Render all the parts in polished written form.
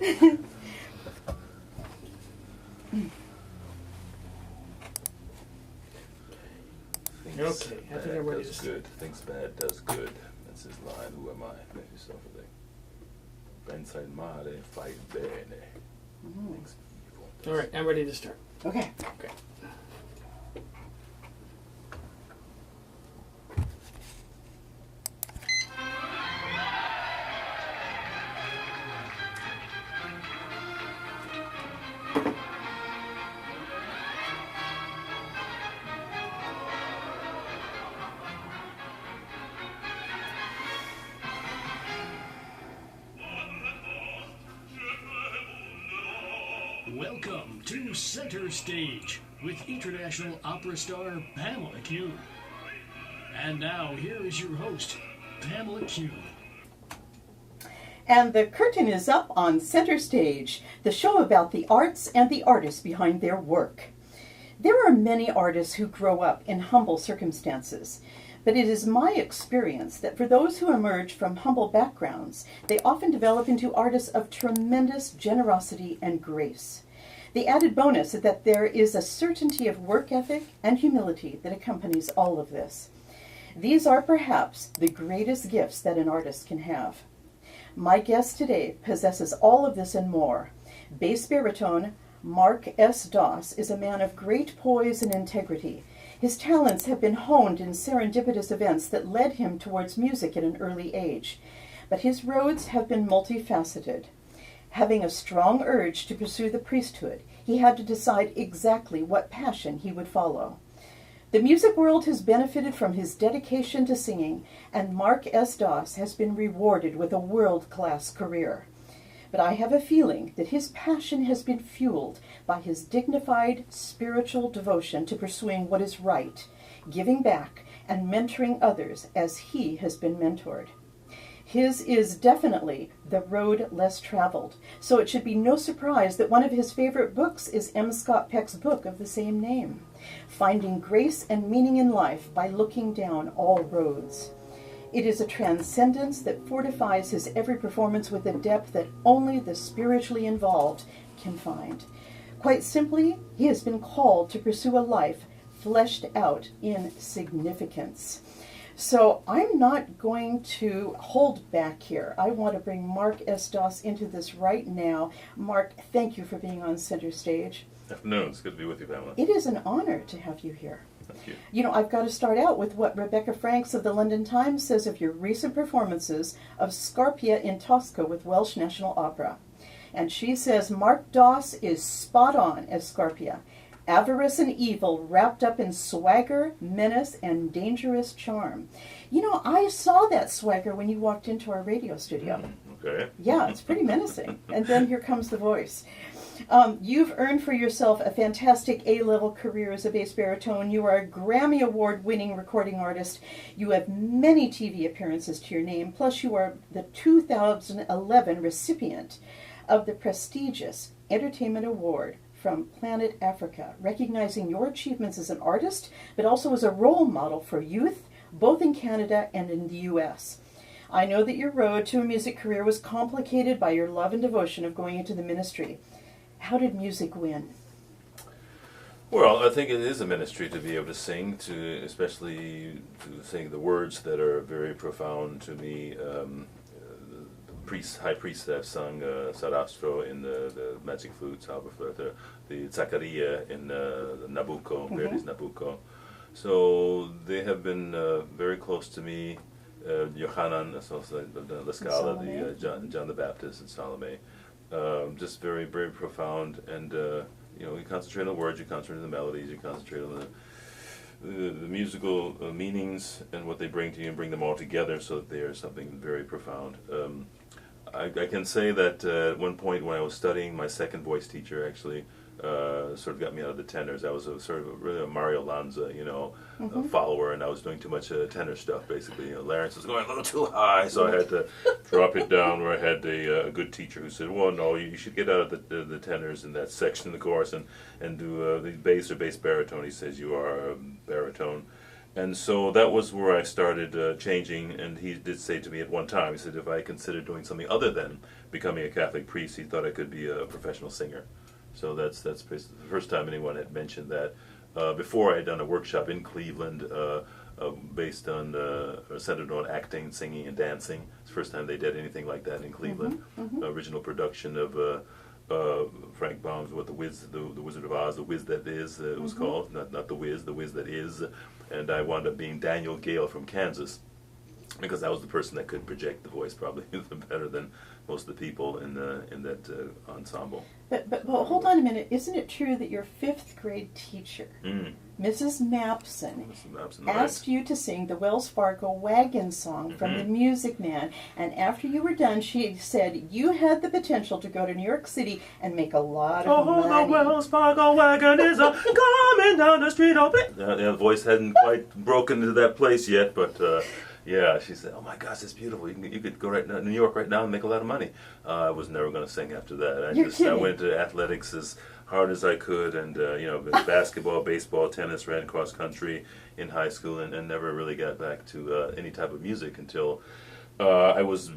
Okay, I think I'm ready to does start. good. Thinks bad does good. That's his line. Who am I? Make yourself a thing. Pensa il male, fai il bene. Thinks evil. All right, I'm ready to start. Okay. Okay. Welcome to Center Stage with international opera star Pamela Kuhn. And now, here is your host, Pamela Kuhn. And the curtain is up on Center Stage, the show about the arts and the artists behind their work. There are many artists who grow up in humble circumstances, but it is my experience that for those who emerge from humble backgrounds, they often develop into artists of tremendous generosity and grace. The added bonus is that there is a certainty of work ethic and humility that accompanies all of this. These are perhaps the greatest gifts that an artist can have. My guest today possesses all of this and more. Bass-baritone Mark S. Doss is a man of great poise and integrity. His talents have been honed in serendipitous events that led him towards music at an early age. But his roads have been multifaceted. Having a strong urge to pursue the priesthood, he had to decide exactly what passion he would follow. The music world has benefited from his dedication to singing, and Mark S. Doss has been rewarded with a world-class career. But I have a feeling that his passion has been fueled by his dignified spiritual devotion to pursuing what is right, giving back, and mentoring others as he has been mentored. His is definitely the road less traveled, so it should be no surprise that one of his favorite books is M. Scott Peck's book of the same name, Finding Grace and Meaning in Life by Looking Down All Roads. It is a transcendence that fortifies his every performance with a depth that only the spiritually involved can find. Quite simply, he has been called to pursue a life fleshed out in significance. So I'm not going to hold back here. I want to bring Mark S. Doss into this right now. Mark, thank you for being on Center Stage. Afternoon. It's good to be with you, Pamela. It is an honor to have you here. Thank you. You know, I've got to start out with what Rebecca Franks of the London Times says of your recent performances of Scarpia in Tosca with Welsh National Opera. And she says Mark Doss is spot on as Scarpia. Avarice and evil wrapped up in swagger, menace, and dangerous charm. You know, I saw that swagger when you walked into our radio studio. Okay. Yeah, it's pretty menacing. And then here comes the voice. You've earned for yourself a fantastic A-level career as a bass baritone. You are a Grammy Award-winning recording artist. You have many TV appearances to your name, plus you are the 2011 recipient of the prestigious Entertainment Award from Planet Africa, recognizing your achievements as an artist, but also as a role model for youth, both in Canada and in the U.S. I know that your road to a music career was complicated by your love and devotion of going into the ministry. How did music win? Well, I think it is a ministry to be able to sing, especially to sing the words that are very profound to me. High priests that have sung Sarastro in the Magic Flute, Zauberflöte, the Zaccaria in Nabucco, Verdi's Nabucco. So they have been very close to me. Johanan, La Scala, John the Baptist, and Salome. Just very, very profound. And you concentrate on the words, you concentrate on the melodies, you concentrate on the musical meanings and what they bring to you, and bring them all together so that they are something very profound. I can say that at one point when I was studying, my second voice teacher actually sort of got me out of the tenors. I was really a Mario Lanza, follower, and I was doing too much tenor stuff, basically. Larynx was going a little too high, so I had to drop it down, where I had a good teacher who said, well, no, you should get out of the tenors in that section of the chorus and do the bass or bass baritone. He says, you are a baritone. And so that was where I started changing, and he did say to me at one time, he said if I considered doing something other than becoming a Catholic priest, he thought I could be a professional singer. So that's the first time anyone had mentioned that. Before I had done a workshop in Cleveland based on, centered on acting, singing, and dancing. It's the first time they did anything like that in Cleveland. Original production of Frank Baum's The Wizard of Oz, The Wiz That Is, it was called. Not The Wiz, The Wiz That Is. And I wound up being Daniel Gale from Kansas, because I was the person that could project the voice probably better than most of the people in that ensemble. But hold on a minute. Isn't it true that your 5th grade teacher, Mrs. Mapson, asked you to sing the Wells Fargo Wagon Song from The Music Man, and after you were done, she said you had the potential to go to New York City and make a lot of money. Oh, the Wells Fargo wagon is coming down the street. The voice hadn't quite broken into that place yet, but yeah, she said, "Oh my gosh, it's beautiful. You could go right now to New York right now and make a lot of money." I was never going to sing after that. I went to athletics as hard as I could, and basketball, baseball, tennis, ran cross country in high school, and never really got back to any type of music until I was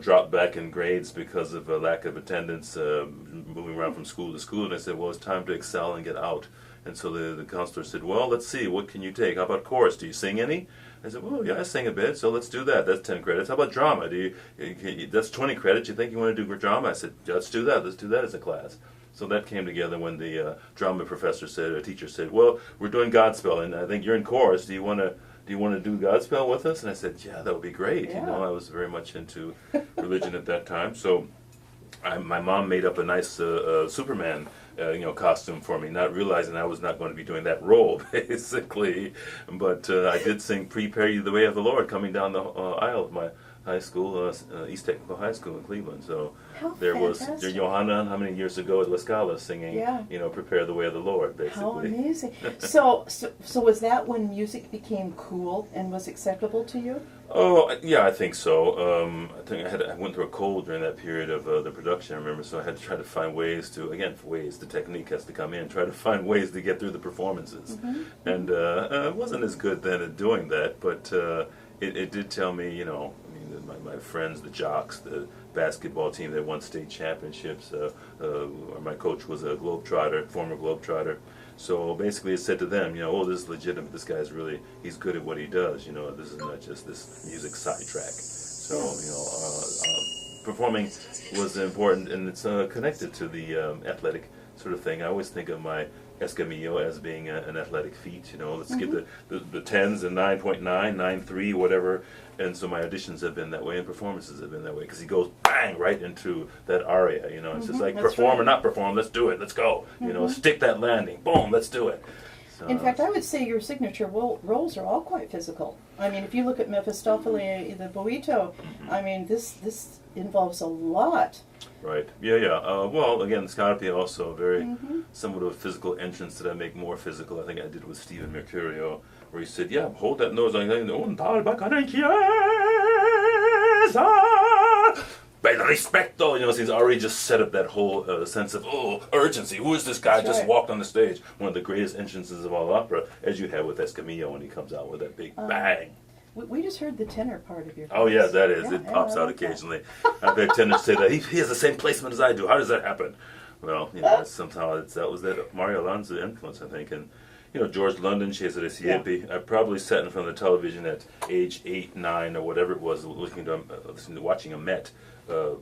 dropped back in grades because of a lack of attendance, moving around from school to school. And I said, "Well, it's time to excel and get out." And so the counselor said, "Well, let's see, what can you take? How about chorus? Do you sing any?" I said, "Well, yeah, I sing a bit, so let's do that. That's 10 credits. How about drama? That's 20 credits. You think you want to do drama?" I said, "Let's do that. Let's do that as a class." So that came together when the drama teacher said, "Well, we're doing Godspell, and I think you're in chorus. Do you want to do Godspell with us?" And I said, "Yeah, that would be great." Yeah. I was very much into religion at that time. So my mom made up a nice Superman costume for me, not realizing I was not going to be doing that role, basically. But I did sing "Prepare You the Way of the Lord" coming down the aisle of my high school, East Technical High School in Cleveland. So there fantastic. was Johanna, how many years ago at La Scala, singing, "Prepare the Way of the Lord," basically. How amazing. So was that when music became cool and was acceptable to you? Oh, yeah, I think so. I think I went through a cold during that period of the production, I remember, so I had to try to find ways to, the technique has to come in, try to find ways to get through the performances. And I wasn't as good then at doing that, but it did tell me, my friends, the jocks, the basketball team that won state championships, my coach was a former Globetrotter. So basically it said to them, this is legitimate, this guy's he's good at what he does, this is not just this music sidetrack. So, performing was important, and it's connected to the athletic sort of thing. I always think of my Escamillo as being an athletic feat, let's get the 10s and 9.9, 9.3, whatever. And so my auditions have been that way, and performances have been that way, because he goes bang right into that aria, it's just like perform or not perform, let's do it, let's go, stick that landing, boom, let's do it. So, in fact, I would say your signature roles are all quite physical. I mean, if you look at Mephistopheles the Boito, I mean, this involves a lot. Right. Yeah. Well, again, the Scarpi also very somewhat of a physical entrance that I make more physical. I think I did with Stephen Mercurio, where he said, "Yeah, hold that nose on Rispetto," so he's already just set up that whole sense of urgency. Who is this guy? That's just right. walked on the stage. One of the greatest entrances of all opera, as you have with Escamillo when he comes out with that big bang. We just heard the tenor part of your voice. Oh yeah, that is. It pops I out like that. occasionally. I've had tenors say that he has the same placement as I do. How does that happen? Well, somehow that was that Mario Alonso influence, I think, and George London, Cesare Siepi. I probably sat in front of the television at age 8, 9, or whatever it was, watching a Met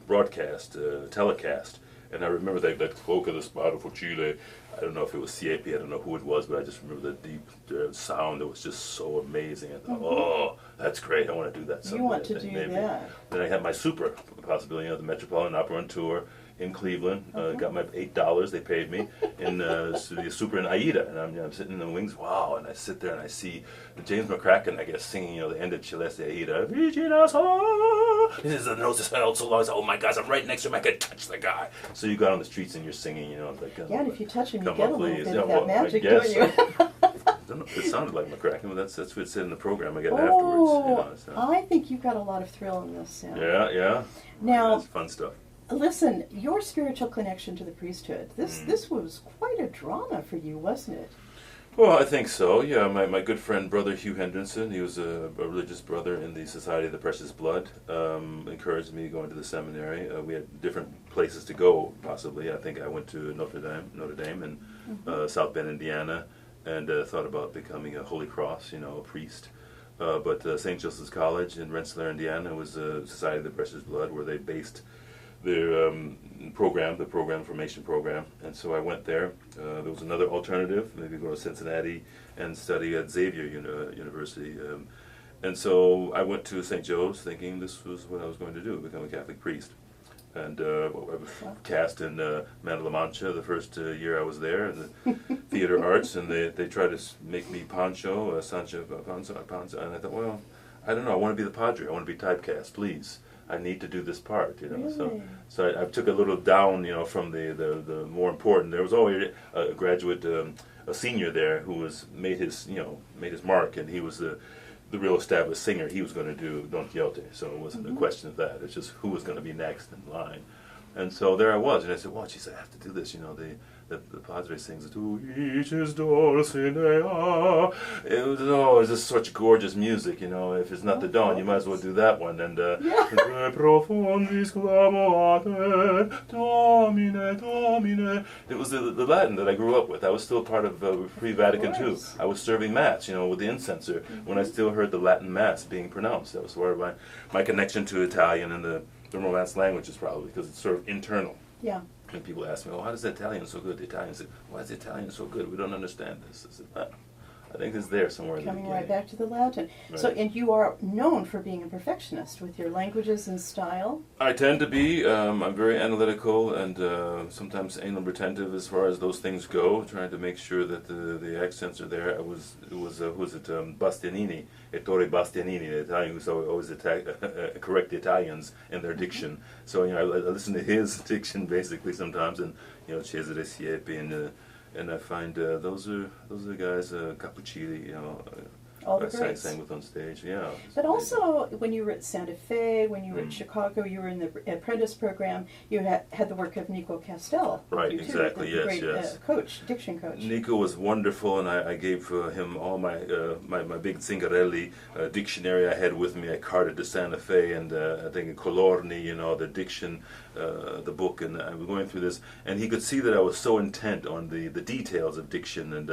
broadcast, telecast. And I remember that Quoca the Spado for Chile. I don't know if it was Siepi, I don't know who it was, but I just remember the deep sound. It was just so amazing. I thought, oh, that's great. I want to do that someday. You want to do that. Then I had my super possibility, the Metropolitan Opera on tour in Cleveland. Got my $8 they paid me in the super in Aida, and I'm sitting in the wings. Wow! And I sit there and I see James McCracken, I guess, singing the end of Celeste Aida. Virginia Sol. This is the nose is held so long. I said, oh my gosh! I'm right next to him. I could touch the guy. So you go out on the streets and you're singing. It's like, and if you touch him, you come get on, a little please. bit of that magic, don't you? I don't know if it sounded like McCracken, but that's what it said in the program I got afterwards. So. I think you've got a lot of thrill in this. Yeah. Now, that's fun stuff. Listen, your spiritual connection to the priesthood, this was quite a drama for you, wasn't it? Well, I think so. Yeah, my good friend, Brother Hugh Henderson, he was a religious brother in the Society of the Precious Blood, encouraged me going to the seminary. We had different places to go, possibly. I think I went to Notre Dame in South Bend, Indiana, and thought about becoming a Holy Cross, a priest. But St. Joseph's College in Rensselaer, Indiana, was a Society of the Precious Blood where they based their the formation program, and so I went there. There was another alternative, maybe go to Cincinnati and study at Xavier University. And so I went to St. Joe's thinking this was what I was going to do, become a Catholic priest. And I was cast in Man de la Mancha the first year I was there, in the theater arts, and they tried to make me Sancho Panza, and I thought, well, I don't know, I want to be the Padre, I want to be typecast, please. I need to do this part, Really? So I took a little down, from the more important. There was always a graduate, a senior there who made his mark, and he was the real established singer. He was going to do Don Quixote, so it wasn't a question of that. It's just who was going to be next in line. And so there I was, and I said, well, geez, I have to do this, the Padre sings, "Tu each is Dulcinea." It was just such gorgeous music, if it's not the dawn, you might as well do that one. And "De profundis clamate, Domine, Domine." It was the Latin that I grew up with. I was still part of pre-Vatican II. I was serving Mass, with the incenser, when I still heard the Latin Mass being pronounced. That was where my connection to Italian and the Romance languages, probably, because it's sort of internal. Yeah. And people ask me, "Oh, how does the Italian so good?" The Italian said, "Why is the Italian so good? We don't understand this." I said, I think it's there somewhere in the Coming beginning. right back to the Latin. Right. So, and you are known for being a perfectionist with your languages and style. I tend to be. I'm very analytical and sometimes anal retentive as far as those things go, trying to make sure that the accents are there. It was Bastianini, Ettore Bastianini, the Italian who always correct the Italians in their diction. So I listen to his diction basically sometimes, and Cesare Siepi and I find those are the guys, Cappuccini, All the I greats. sang with on stage, yeah. But also, when you were at Santa Fe, when you were at Chicago, you were in the apprentice program, you had the work of Nico Castel. Right, you too, exactly, the yes, great, yes. diction coach. Nico was wonderful, and I gave him all my big Zingarelli dictionary I had with me. I carted to Santa Fe, and I think Colorni, the diction, the book, and I was going through this, and he could see that I was so intent on the details of diction, and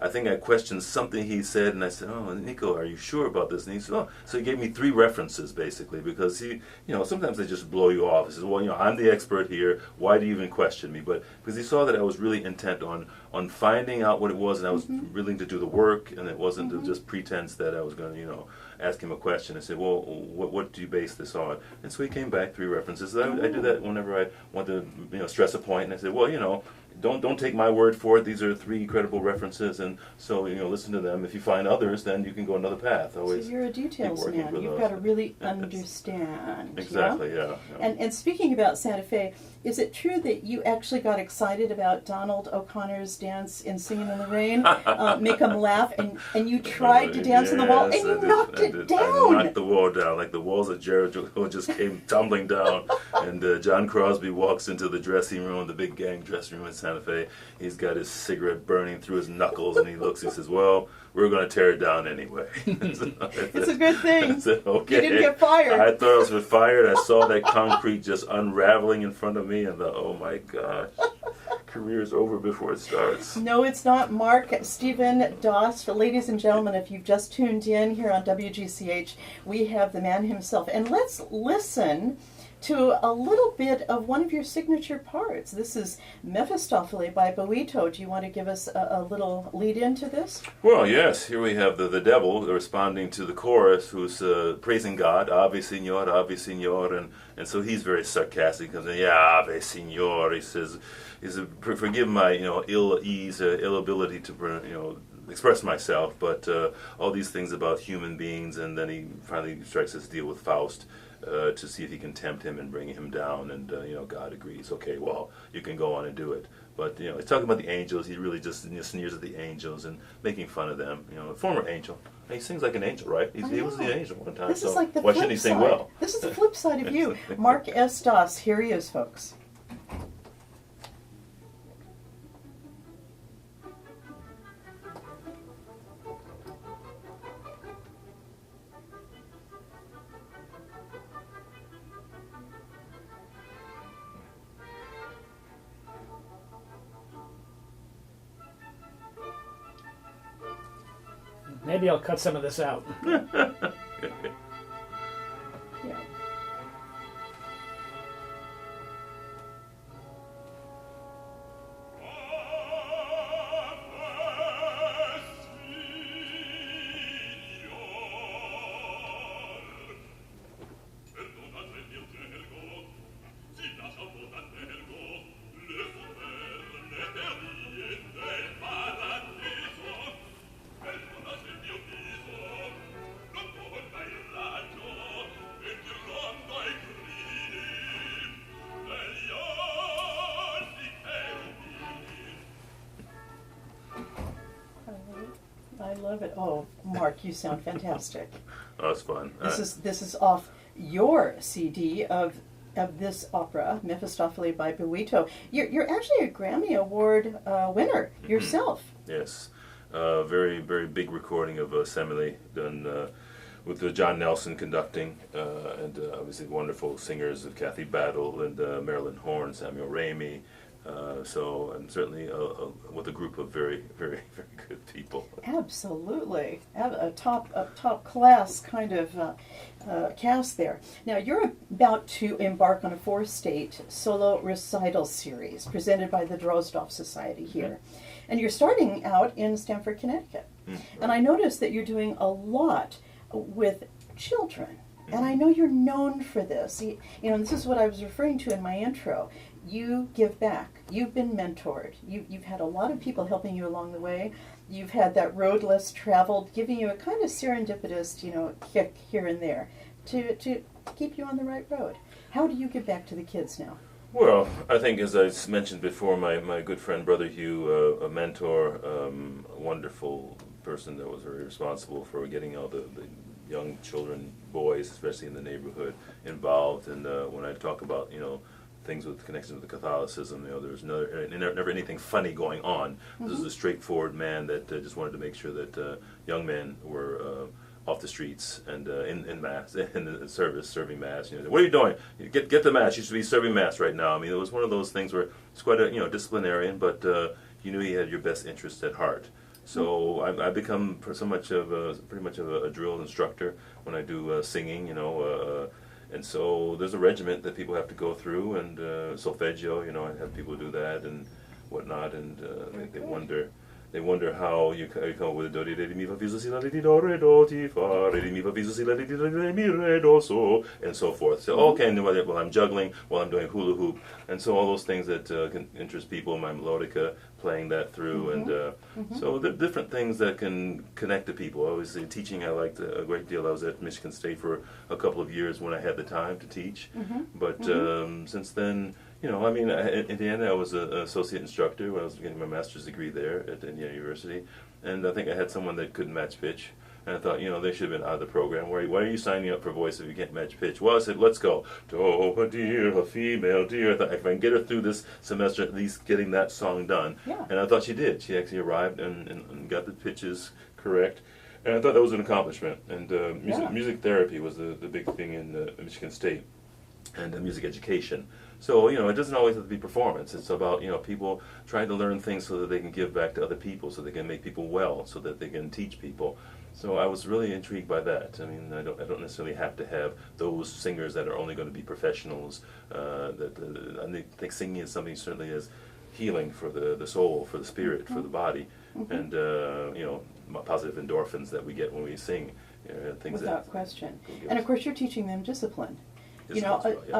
I think I questioned something he said, and I said, "Oh, Nico, are you sure about this?" And he said, "Oh," so he gave me 3 references basically, because he, sometimes they just blow you off. He says, "Well, I'm the expert here. Why do you even question me?" But because he saw that I was really intent on finding out what it was, and I was willing to do the work, and it wasn't just pretense that I was going to, ask him a question and say, "Well, what do you base this on?" And so he came back 3 references. I do that whenever I want to, stress a point, and I said, "Well, don't take my word for it. These are 3 credible references, and so listen to them. If you find others, then you can go another path." Always. So you're a details working man. with You've those. got to really understand. Exactly. Yeah. And speaking about Santa Fe, is it true that you actually got excited about Donald O'Connor's dance in Singing in the Rain, Make 'em Laugh, and you tried to dance on the wall, and you knocked it down? I knocked the wall down, like the walls of Jericho just came tumbling down. And John Crosby walks into the dressing room, the big gang dressing room in Santa Fe. He's got his cigarette burning through his knuckles, and he looks, he says, "Well, we're going to tear it down anyway." It's a good thing. I said, "Okay." You didn't get fired. I thought I was fired. I saw that concrete just unraveling in front of me, and thought, "Oh my gosh, career's over before it starts." No, it's not. Mark Stephen Doss. Ladies and gentlemen, if you've just tuned in here on WGCH, we have the man himself. And let's listen to a little bit of one of your signature parts. This is Mephistopheles by Boito. Do you want to give us a little lead into this? Well, yes. Here we have the devil responding to the chorus, who's praising God, "Ave Signor, Ave Signor," and so he's very sarcastic. He comes in, "Yeah, Ave Signor." He says, "Forgive my ill ease, ill ability to express myself, but all these things about human beings." And then he finally strikes this deal with Faust. To see if he can tempt him and bring him down, and God agrees. Okay, well, you can go on and do it. But he's talking about the angels. He really just sneers at the angels and making fun of them. A former angel. And he sings like an angel, right? He was the angel one time. This so is like the why flip shouldn't he sing side. well? This is the flip side of you. Mark S. Doss. Here he is, folks. Maybe I'll cut some of this out. Yeah. I love it. Oh, Mark, you sound fantastic. Oh, that's fun. This is off your CD of this opera, Mephistopheles by Boito. You're actually a Grammy Award winner yourself. Yes. Very, very big recording of Semele done with John Nelson conducting, and obviously wonderful singers of Kathy Battle and Marilyn Horne, Samuel Ramey. So I'm certainly with a group of very, very, very good people. Absolutely, a top class kind of cast there. Now you're about to embark on a 4-state solo recital series presented by the Drozdov Society here, and you're starting out in Stamford, Connecticut. And I noticed that you're doing a lot with children, and I know you're known for this. You know, this is what I was referring to in my intro. You give back. You've been mentored. You've had a lot of people helping you along the way. You've had that road less traveled, giving you a kind of serendipitous, kick here and there to keep you on the right road. How do you give back to the kids now? Well, I think, as I mentioned before, my good friend Brother Hugh, a mentor, a wonderful person that was very responsible for getting all the young children, boys, especially in the neighborhood, involved. And when I talk about, things with connection to the Catholicism, there's never anything funny going on. This is a straightforward man that just wanted to make sure that young men were off the streets and in mass, in the service, serving mass. What are you doing? Get the mass. You should be serving mass right now. I mean, it was one of those things where it's quite a disciplinarian, but you knew he had your best interest at heart. So I become pretty much of a drill instructor when I do singing. And so there's a regiment that people have to go through, and solfeggio, I have people do that and whatnot, and they wonder how you come up with a do, re, mi, fa, fi, so, si, la, di, do, re, do, ti, fa, re, mi, fa, fi, so, si, la, di, re, mi, re, do, so, and so forth. So, okay, and while I'm juggling, while I'm doing hula hoop, and so all those things that can interest people, my melodica, playing that through, and so the different things that can connect to people. Obviously, teaching I liked a great deal. I was at Michigan State for a couple of years when I had the time to teach, but since then, in Indiana, I was an associate instructor when I was getting my master's degree there at Indiana University, and I think I had someone that couldn't match pitch. And I thought, they should have been out of the program. Why are you signing up for voice if you can't match pitch? Well, I said, let's go. Oh, a dear, a female dear. I thought, if I can get her through this semester, at least getting that song done. Yeah. And I thought she did. She actually arrived and got the pitches correct. And I thought that was an accomplishment. And music therapy was the big thing in Michigan State, and music education. So, it doesn't always have to be performance. It's about, people trying to learn things so that they can give back to other people, so they can make people well, so that they can teach people. So I was really intrigued by that. I mean, I don't necessarily have to have those singers that are only going to be professionals. I think singing is something certainly as healing for the soul, for the spirit, for the body, and positive endorphins that we get when we sing. Things without question. And of course, you're teaching them discipline.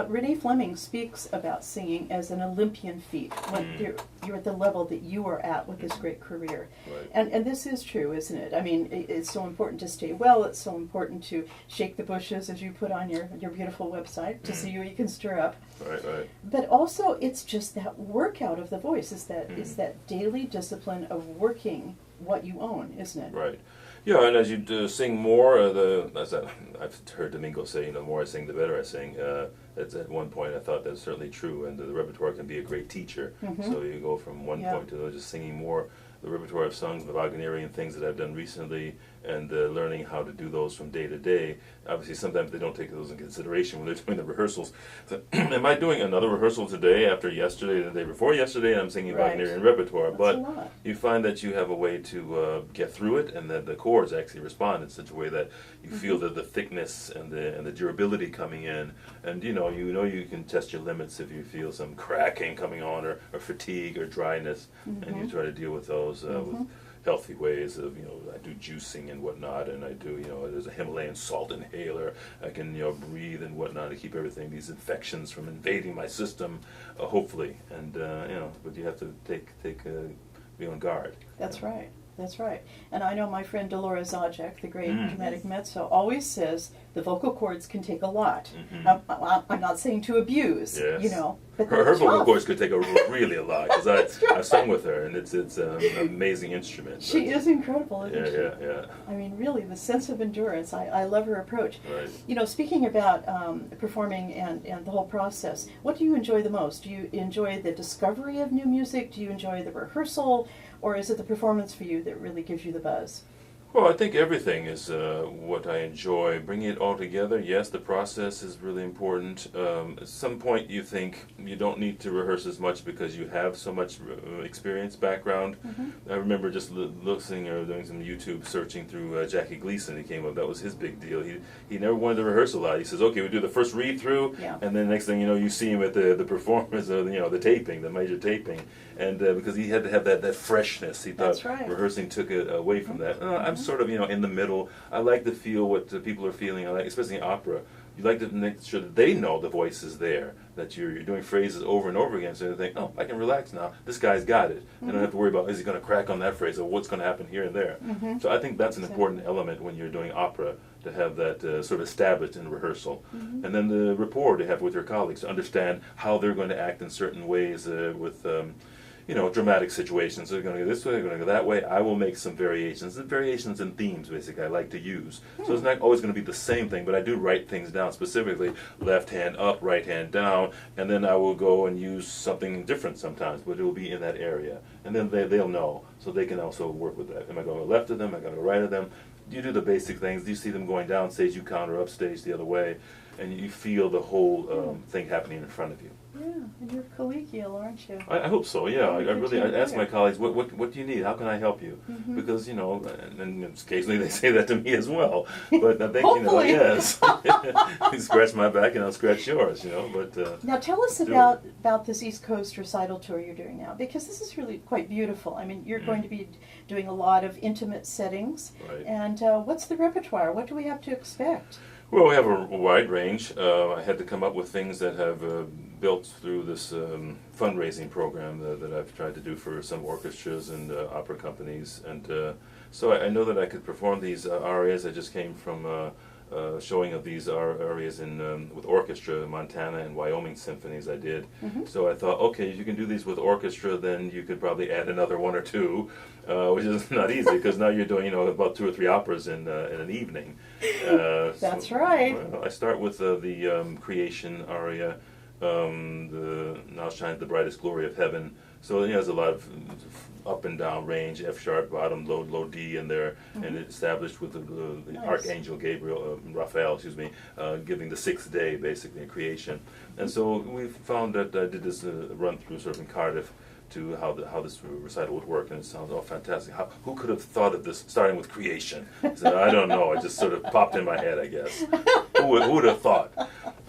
Renee Fleming speaks about singing as an Olympian feat. When you're at the level that you are at with this great career. Right. And this is true, isn't it? I mean, it's so important to stay well. It's so important to shake the bushes, as you put on your beautiful website, to see who you can stir up. Right. But also, it's just that workout of the voice. It's that daily discipline of working what you own, isn't it? Right. Yeah, and as you sing more, as I've heard Domingo say, the more I sing, the better I sing. At one point, I thought that's certainly true, and the repertoire can be a great teacher. So you go from one point to just singing more the repertoire of songs, the Wagnerian things that I've done recently, and learning how to do those from day to day. Obviously, sometimes they don't take those in consideration when they're doing the rehearsals. So, am I doing another rehearsal today after yesterday, the day before yesterday, and I'm singing Right. Wagnerian repertoire? That's a But lot. you find that you have a way to get through it, and that the chords actually respond in such a way that you feel that the thickness and the durability coming in, and you know you can test your limits if you feel some cracking coming on, or fatigue or dryness, and you try to deal with those with healthy ways of, I do juicing and whatnot, and I do, there's a Himalayan salt inhaler. I can, breathe and whatnot to keep everything, these infections from invading my system, hopefully. And, but you have to be on guard. That's right. That's right. And I know my friend Dolores Zajac, the great dramatic mezzo, always says the vocal cords can take a lot. I'm not saying to abuse, Yes. but Her they're vocal tough. cords could take really a lot, because That's right. I've sung with her, and it's an amazing instrument. She is incredible, isn't she? Yeah. I mean, really, the sense of endurance. I love her approach. Right. Speaking about performing and the whole process, what do you enjoy the most? Do you enjoy the discovery of new music? Do you enjoy the rehearsal? Or is it the performance for you that really gives you the buzz? Well, I think everything is what I enjoy. Bringing it all together, yes, the process is really important. At some point you think you don't need to rehearse as much because you have so much experience, background. I remember just listening or doing some YouTube searching through Jackie Gleason. He came up, that was his big deal. He never wanted to rehearse a lot. He says, okay, we do the first read-through, and then next thing you know, you see him at the performance, or the taping, the major taping. And because he had to have that freshness, he thought That's right. rehearsing took it away from that. I'm sort of in the middle. I like to feel what the people are feeling. I like, especially in opera, you like to make sure that they know the voice is there, that you're doing phrases over and over again, so they think, oh, I can relax now. This guy's got it. I don't have to worry about, is he going to crack on that phrase, or what's going to happen here and there. So I think that's an important element when you're doing opera, to have that sort of established in rehearsal. And then the rapport to have with your colleagues, to understand how they're going to act in certain ways with dramatic situations. They're going to go this way, they're going to go that way. I will make some variations. The variations and themes, basically, I like to use. So it's not always going to be the same thing, but I do write things down, specifically left hand up, right hand down, and then I will go and use something different sometimes, but it will be in that area. And then they'll know, so they can also work with that. Am I going to go left of them? Am I going to go right of them? You do the basic things. You see them going down stage, you counter up stage the other way, and you feel the whole thing happening in front of you. Yeah, and you're collegial, aren't you? I hope so. Yeah, I Good to ask my hear. colleagues, what do you need? How can I help you? Because and occasionally they say that to me as well. But I think Hopefully. yes, you scratch my back and I'll scratch yours. But Now tell us about this East Coast recital tour you're doing now, because this is really quite beautiful. I mean, you're going to be doing a lot of intimate settings. Right. And what's the repertoire? What do we have to expect? Well, we have a wide range. I had to come up with things that have built through this fundraising program that I've tried to do for some orchestras and opera companies. And so I know that I could perform these arias. I just came from showing of these arias with orchestra, Montana and Wyoming symphonies I did. So I thought, okay, if you can do these with orchestra, then you could probably add another one or two, which is not easy, because now you're doing about 2 or 3 operas in an evening. That's right. Well, I start with the Creation aria, Now Shines the Brightest Glory of Heaven. So there's a lot of up and down range, F sharp, bottom, low D in there, and it's established with the Nice. Archangel Gabriel, Raphael, giving the 6th day, basically, in creation. And so we found that I did this run through sort of in Cardiff to how this recital would work, and it sounds all fantastic. Who could have thought of this starting with creation? I don't know. It just sort of popped in my head, I guess. Who would have thought?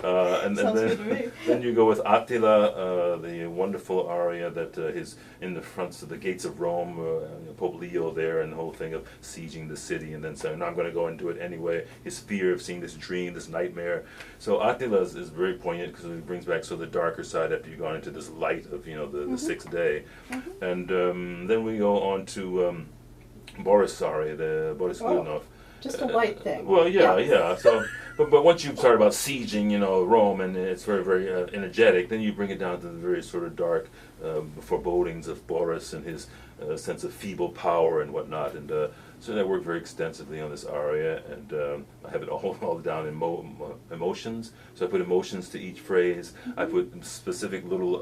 And Sounds good to me. then, then you go with Attila, the wonderful aria that is in the fronts of the gates of Rome, Pope Leo there, and the whole thing of sieging the city, and then saying, no, I'm going to go and do it anyway. His fear of seeing this dream, this nightmare. So Attila is very poignant, because it brings back the darker side after you've gone into this light of the 6th day. And then we go on to Boris aria, the Boris Godunov. Just a light thing. Well, yeah. So, but once you start about sieging, Rome, and it's very, very energetic, then you bring it down to the very sort of dark forebodings of Boris and his sense of feeble power and whatnot. And so I work very extensively on this aria, and I have it all down in emotions. So I put emotions to each phrase. I put specific little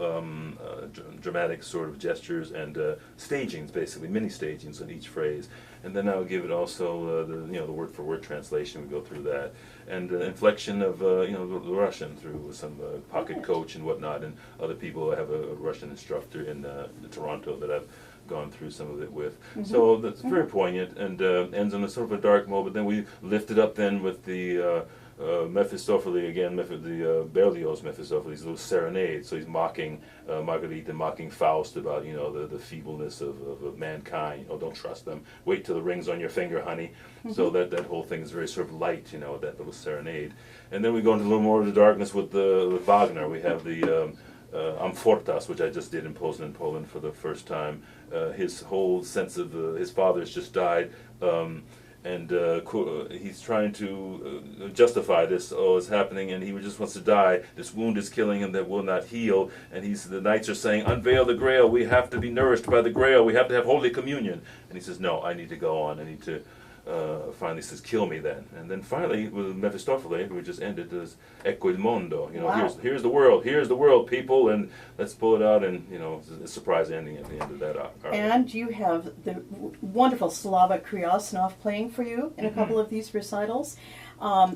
dramatic sort of gestures and stagings, basically mini stagings on each phrase. And then I'll give it also the word for word translation. We go through that, and inflection of the Russian through some pocket coach and whatnot, and other people. I have a Russian instructor in Toronto that I've gone through some of it with. So that's very poignant, and ends on a sort of a dark mode. But then we lift it up then with the Mephistopheles again, the Berlioz Mephistopheles, little serenade. So he's mocking Marguerite and mocking Faust about the feebleness of mankind. Don't trust them. Wait till the ring's on your finger, honey. So that whole thing is very sort of light, that little serenade. And then we go into a little more of the darkness with Wagner. We have the Amfortas, which I just did in Poland for the first time. His whole sense of his father has just died. And he's trying to justify this. It's happening, and he just wants to die. This wound is killing him that will not heal. And the knights are saying, "Unveil the Grail. We have to be nourished by the Grail. We have to have Holy Communion." And he says, "No, I need to go on. I need to." Finally says, "Kill me then." And then finally, with Mephistopheles, we just ended as "Ecco il mondo." Wow. Here's the world. Here's the world, people, and let's pull it out. And it's a surprise ending at the end of that. And you have the wonderful Slava Kryasnov playing for you in a couple of these recitals.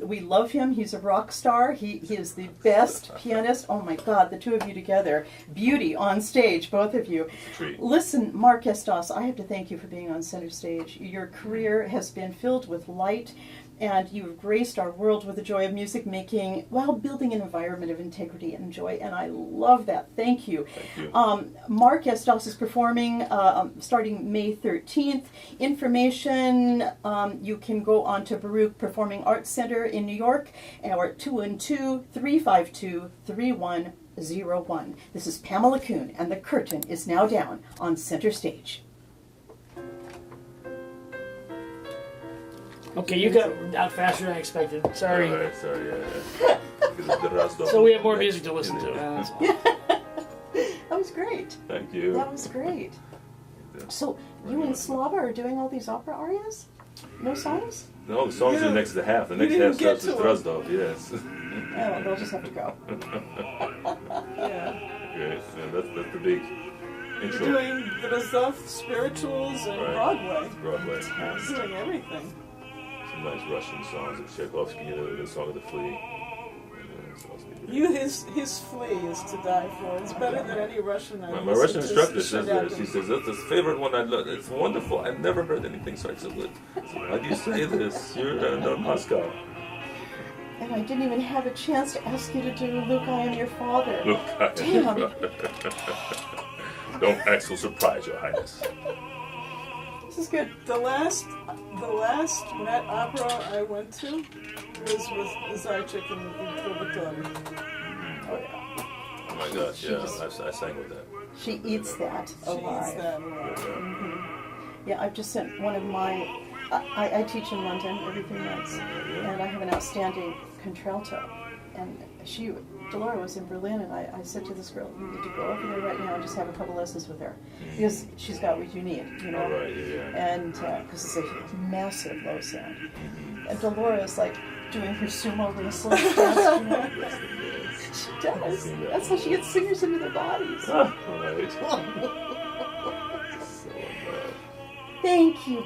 We love him. He's a rock star. He is the best pianist. Oh my God, the two of you together. Beauty on stage, both of you. Listen, Mark Estos, I have to thank you for being on center stage. Your career has been filled with light, and you've graced our world with the joy of music making while building an environment of integrity and joy, and I love that. Thank you. Thank you. Mark Estos is performing starting May 13th. Information, you can go on to Baruch Performing Arts Center in New York, or 212-352-3101. This is Pamela Kuhn, and the curtain is now down on center stage. Okay, you got out faster than I expected. Sorry. All right, sorry, yeah. So we have more music to listen to. That's all. That was great. Thank you. That was great. So you and Slava are doing all these opera arias? No songs? No, the songs are next to the half. The next half starts with Drozdov, yes. Oh, they'll just have to go. Yeah. Great. Yeah, that's the big intro. You're doing Drozdov, spirituals, and Right. Broadway. Broadway. You're doing everything. Some nice Russian songs of Tchaikovsky, the Song of the Flea. His flea is to die for. It's better than any Russian. My Russian instructor says this. He says, "That's the favorite one I love. It's wonderful. I've never heard anything so good." So why do you say this? You're not Moscow. And I didn't even have a chance to ask you to do Luke, I Am Your Father. Look, Damn. Don't act so surprised, Your Highness. This is good. The last Met opera I went to was with Zarchik in Trovatore. Oh, yeah. Oh my gosh, yeah, I sang with that. She eats that alive. She eats that alive. Yeah, I've just sent one of my... I teach in London every 3 months, and I have an outstanding contralto. And Delora was in Berlin, and I said to this girl, "You need to go over there right now and just have a couple lessons with her, because she's got what you need, All right, yeah. And because it's a massive low sound. And Delora is like doing her sumo wrestling stuff, She does. That's how she gets singers into their bodies. Right. So, Thank you.